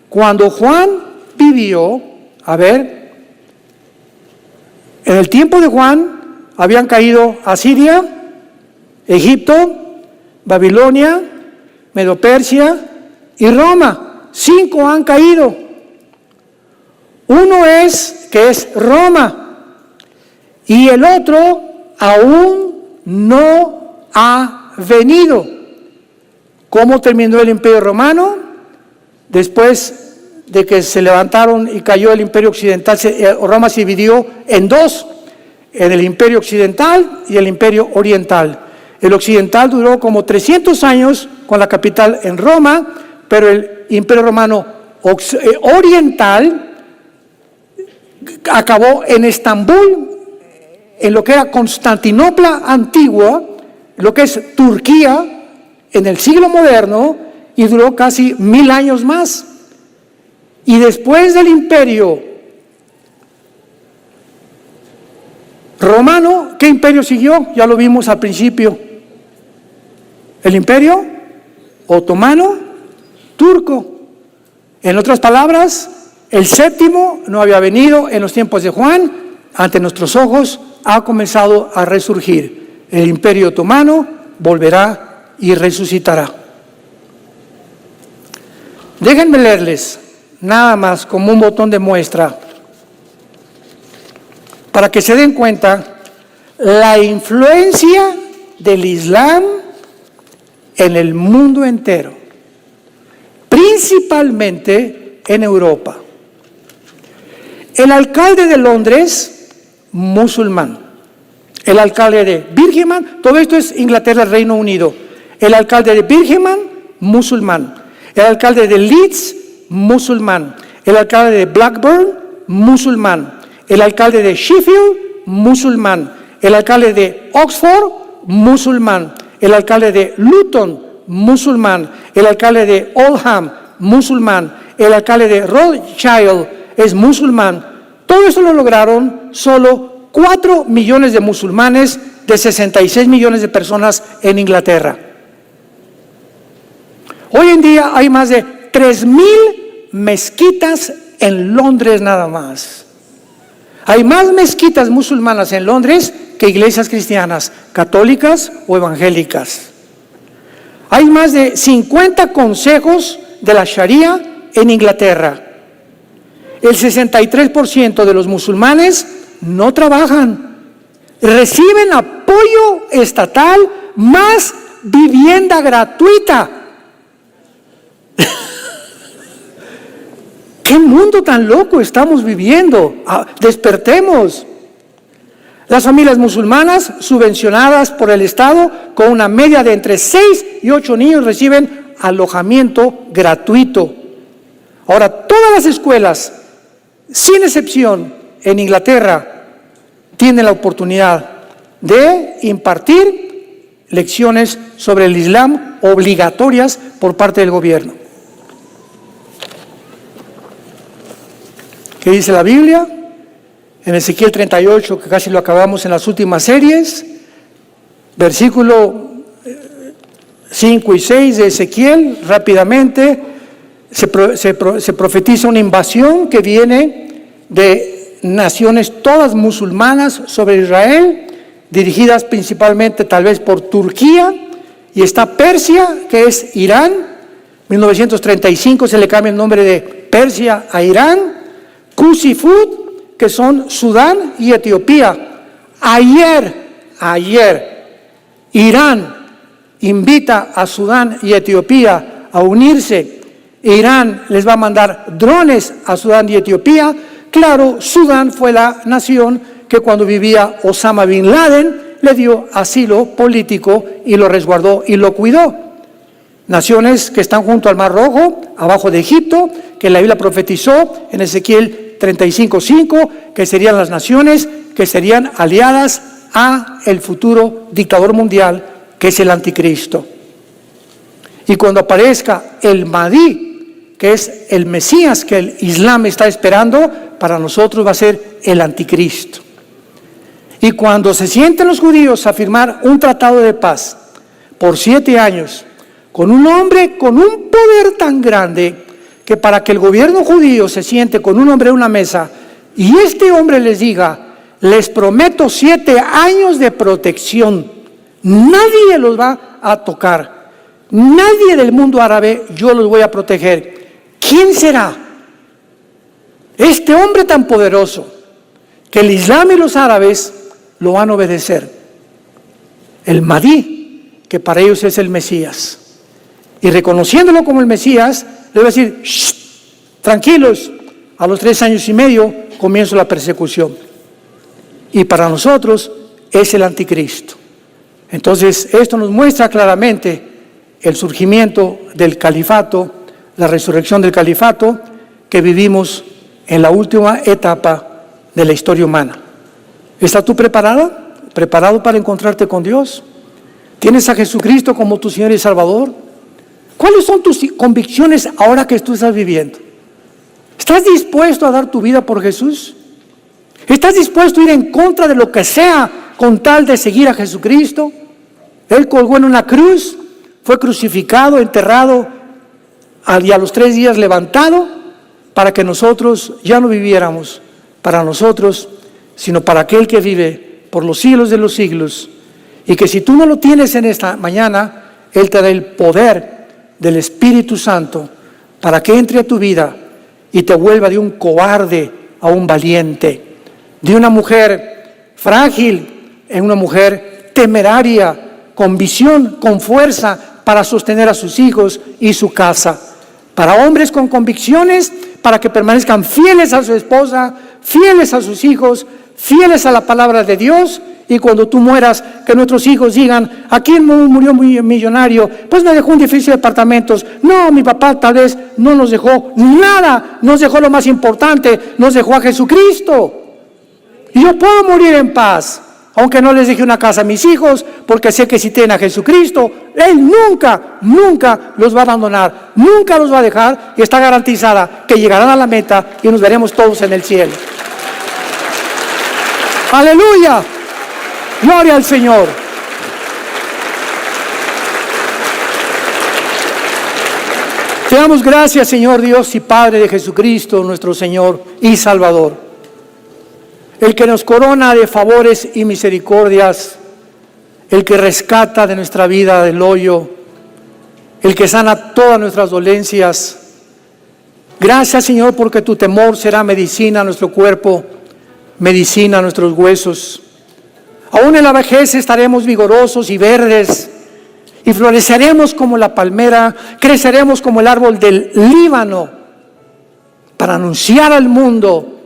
Cuando Juan vivió, en el tiempo de Juan habían caído Asiria, Egipto, Babilonia, Medo-Persia y Roma. 5 han caído. Uno es Roma, y el otro aún no ha venido. ¿Cómo terminó el Imperio Romano? Después de que se levantaron y cayó el Imperio Occidental, Roma se dividió en 2, en el Imperio Occidental y el Imperio Oriental. El occidental duró como 300 años con la capital en Roma, pero el Imperio Romano Oriental acabó en Estambul, en lo que era Constantinopla antigua, lo que es Turquía en el siglo moderno, y duró casi 1000 años más. Y después del Imperio Romano, ¿qué imperio siguió? Ya lo vimos al principio. El Imperio Otomano Turco. En otras palabras, el 7º no había venido en los tiempos de Juan. Ante nuestros ojos ha comenzado a resurgir. El Imperio Otomano volverá y resucitará. Déjenme leerles nada más como un botón de muestra para que se den cuenta la influencia del Islam en el mundo entero, principalmente en Europa. El alcalde de Londres, musulmán. El alcalde de Birmingham, todo esto es Inglaterra, Reino Unido. El alcalde de Birmingham, musulmán. El alcalde de Leeds, musulmán. El alcalde de Blackburn, musulmán. El alcalde de Sheffield, musulmán. El alcalde de Oxford, musulmán. El alcalde de Luton, musulmán. El alcalde de Oldham, musulmán. El alcalde de Rothschild es musulmán. Todo eso lo lograron solo 4 millones de musulmanes de 66 millones de personas en Inglaterra. Hoy en día hay más de 3,000 mezquitas en Londres nada más. Hay más mezquitas musulmanas en Londres que iglesias cristianas, católicas o evangélicas. Hay más de 50 consejos de la Sharia en Inglaterra. El 63% de los musulmanes no trabajan, reciben apoyo estatal más vivienda gratuita. ¿Qué mundo tan loco estamos viviendo? Despertemos. Las familias musulmanas subvencionadas por el Estado con una media de entre 6 y 8 niños reciben alojamiento gratuito. Ahora, todas las escuelas, sin excepción, en Inglaterra, tienen la oportunidad de impartir lecciones sobre el Islam obligatorias por parte del gobierno. ¿Qué dice la Biblia? En Ezequiel 38, que casi lo acabamos en las últimas series, versículo 5 y 6 de Ezequiel, rápidamente se profetiza una invasión que viene de naciones todas musulmanas sobre Israel, dirigidas principalmente tal vez por Turquía, y está Persia, que es Irán. En 1935 se le cambia el nombre de Persia a Irán. Cus y Fud, que son Sudán y Etiopía. Ayer, Irán invita a Sudán y Etiopía a unirse. Irán les va a mandar drones a Sudán y Etiopía. Claro, Sudán fue la nación que cuando vivía Osama Bin Laden le dio asilo político y lo resguardó y lo cuidó. Naciones que están junto al Mar Rojo, abajo de Egipto, que la Biblia profetizó en Ezequiel 35:5, que serían las naciones que serían aliadas a el futuro dictador mundial, que es el anticristo. Y cuando aparezca el Mahdi, que es el Mesías que el Islam está esperando, para nosotros va a ser el anticristo. Y cuando se sienten los judíos a firmar un tratado de paz por 7 años, con un hombre con un poder tan grande, que para que el gobierno judío se siente con un hombre en una mesa y este hombre les diga, les prometo 7 años de protección, nadie los va a tocar, nadie del mundo árabe, yo los voy a proteger. ¿Quién será este hombre tan poderoso que el Islam y los árabes lo van a obedecer? El Mahdi, que para ellos es el Mesías. Y reconociéndolo como el Mesías, le va a decir, tranquilos, a los 3 años y medio comienza la persecución. Y para nosotros es el anticristo. Entonces, esto nos muestra claramente el surgimiento del califato, la resurrección del califato que vivimos en la última etapa de la historia humana. ¿Estás tú preparada? ¿Preparado para encontrarte con Dios? ¿Tienes a Jesucristo como tu Señor y Salvador? ¿Cuáles son tus convicciones ahora que tú estás viviendo? ¿Estás dispuesto a dar tu vida por Jesús? ¿Estás dispuesto a ir en contra de lo que sea con tal de seguir a Jesucristo? Él colgó en una cruz, fue crucificado, enterrado y a los 3 días levantado para que nosotros ya no viviéramos para nosotros, sino para aquel que vive por los siglos de los siglos. Y que si tú no lo tienes en esta mañana, Él te da el poder del Espíritu Santo para que entre a tu vida y te vuelva de un cobarde a un valiente, de una mujer frágil en una mujer temeraria, con visión, con fuerza para sostener a sus hijos y su casa. Para hombres con convicciones, para que permanezcan fieles a su esposa, fieles a sus hijos, fieles a la palabra de Dios. Y cuando tú mueras, que nuestros hijos digan, ¿a quién murió muy millonario? Pues me dejó un edificio de departamentos. No, mi papá tal vez no nos dejó nada, nos dejó lo más importante, nos dejó a Jesucristo. Y yo puedo morir en paz, aunque no les deje una casa a mis hijos, porque sé que si tienen a Jesucristo, Él nunca los va a abandonar, nunca los va a dejar, y está garantizada que llegarán a la meta y nos veremos todos en el cielo. ¡Aleluya! Gloria al Señor. Te damos gracias, Señor Dios y Padre de Jesucristo, nuestro Señor y Salvador. El que nos corona de favores y misericordias, el que rescata de nuestra vida del hoyo, el que sana todas nuestras dolencias. Gracias, Señor, porque tu temor será medicina a nuestro cuerpo, medicina a nuestros huesos. Aún en la vejez estaremos vigorosos y verdes, y floreceremos como la palmera, creceremos como el árbol del Líbano, para anunciar al mundo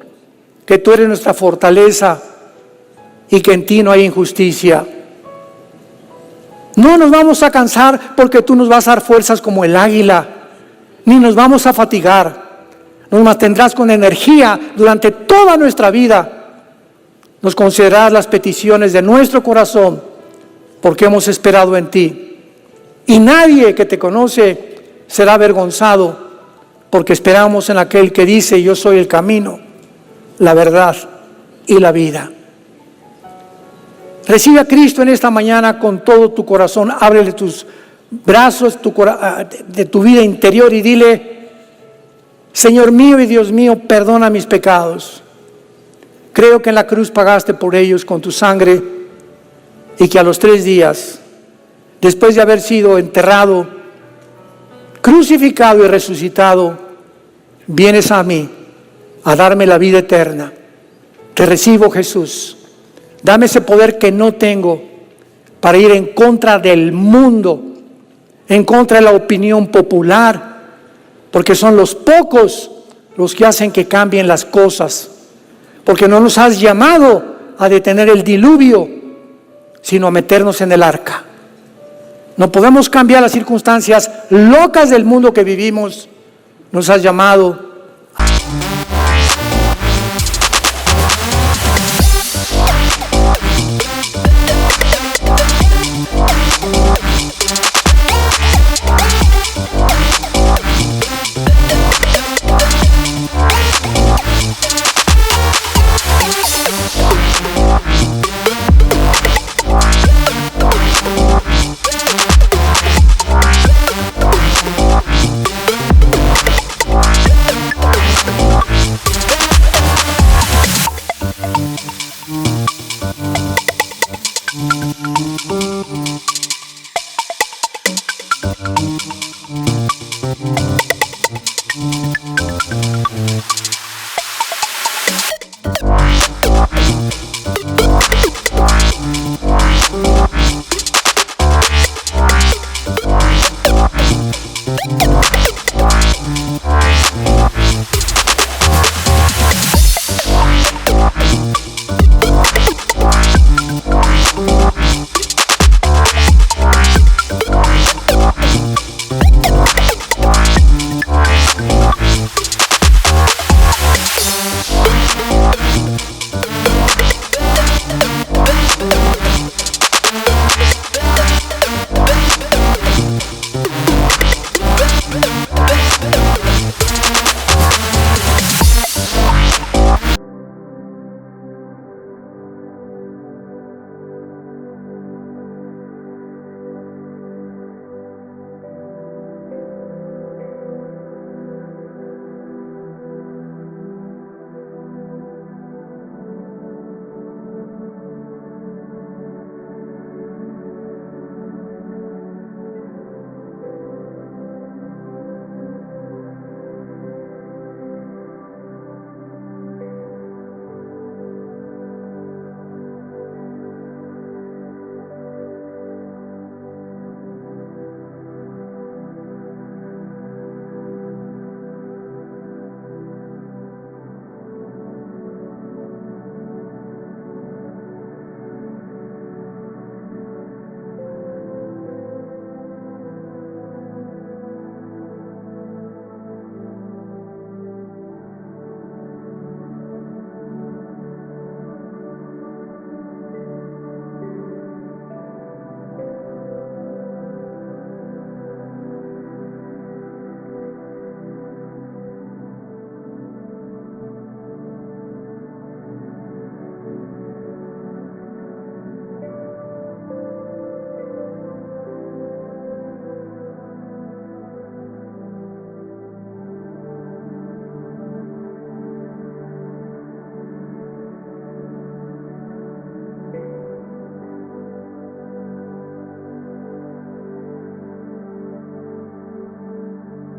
que tú eres nuestra fortaleza y que en ti no hay injusticia. No nos vamos a cansar porque tú nos vas a dar fuerzas como el águila, ni nos vamos a fatigar. Nos mantendrás con energía durante toda nuestra vida. Nos concederás las peticiones de nuestro corazón porque hemos esperado en ti. Y nadie que te conoce será avergonzado porque esperamos en aquel que dice: yo soy el camino, la verdad y la vida. Recibe a Cristo en esta mañana con todo tu corazón. Ábrele tus brazos de tu vida interior y dile: Señor mío y Dios mío, perdona mis pecados. Creo que en la cruz pagaste por ellos con tu sangre y que a los 3 días, después de haber sido enterrado, crucificado y resucitado, vienes a mí a darme la vida eterna. Te recibo, Jesús. Dame ese poder que no tengo para ir en contra del mundo, en contra de la opinión popular, porque son los pocos los que hacen que cambien las cosas, porque no nos has llamado a detener el diluvio, sino a meternos en el arca. No podemos cambiar las circunstancias locas del mundo que vivimos. Nos has llamado